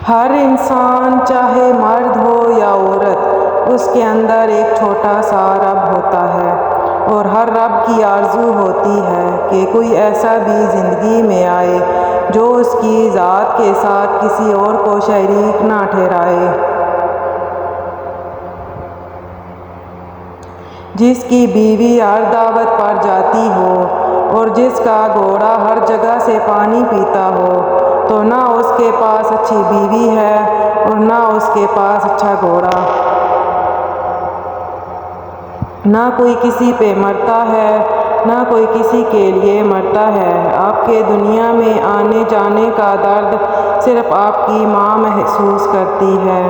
ہر انسان چاہے مرد ہو یا عورت، اس کے اندر ایک چھوٹا سا رب ہوتا ہے، اور ہر رب کی آرزو ہوتی ہے کہ کوئی ایسا بھی زندگی میں آئے جو اس کی ذات کے ساتھ کسی اور کو شریک نہ ٹھہرائے، جس کی بیوی ہر دعوت پر جاتی ہو اور جس کا گھوڑا ہر جگہ سے پانی پیتا ہو، تو نہ اس کے پاس اچھی بیوی ہے اور نہ اس کے پاس اچھا گھوڑا، نہ کوئی کسی پہ مرتا ہے، نہ کوئی کسی کے لیے مرتا ہے۔ آپ کے دنیا میں آنے جانے کا درد صرف آپ کی ماں محسوس کرتی ہے۔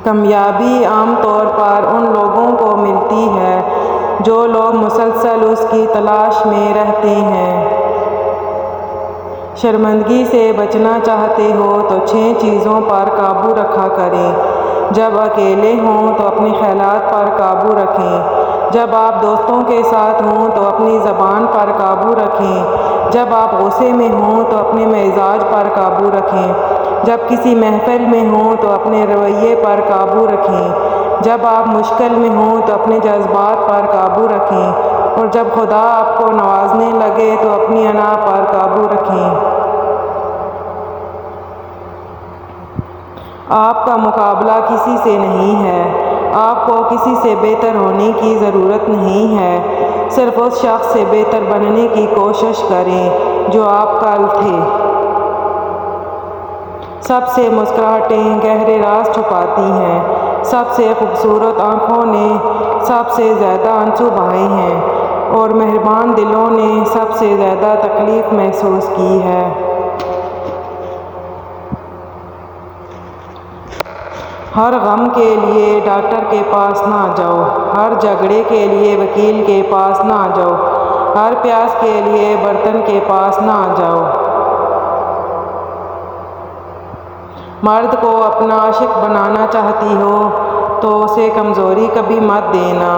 کامیابی عام طور پر ان لوگوں کو ملتی ہے جو لوگ مسلسل اس کی تلاش میں رہتے ہیں۔ شرمندگی سے بچنا چاہتے ہو تو 6 چیزوں پر قابو رکھا کریں۔ جب اکیلے ہوں تو اپنے خیالات پر قابو رکھیں۔ جب آپ دوستوں کے ساتھ ہوں تو اپنی زبان پر قابو رکھیں۔ جب آپ غصے میں ہوں تو اپنے مزاج پر قابو رکھیں۔ جب کسی محفل میں ہوں تو اپنے رویے پر قابو رکھیں۔ جب آپ مشکل میں ہوں تو اپنے جذبات پر قابو رکھیں، اور جب خدا آپ کو نوازنے لگے تو اپنی انا پر قابو رکھیں۔ آپ کا مقابلہ کسی سے نہیں ہے۔ آپ کو کسی سے بہتر ہونے کی ضرورت نہیں ہے۔ صرف اس شخص سے بہتر بننے کی کوشش کریں جو آپ کل تھے۔ سب سے مسکراہٹیں گہرے راز چھپاتی ہیں۔ سب سے خوبصورت آنکھوں نے سب سے زیادہ آنسو بہائے ہیں، اور مہربان دلوں نے سب سے زیادہ تکلیف محسوس کی ہے۔ ہر غم کے لیے ڈاکٹر کے پاس نہ جاؤ، ہر جھگڑے کے لیے وکیل کے پاس نہ جاؤ، ہر پیاس کے لیے برتن کے پاس نہ جاؤ۔ مرد کو اپنا عاشق بنانا چاہتی ہو تو اسے کمزوری کبھی مت دینا۔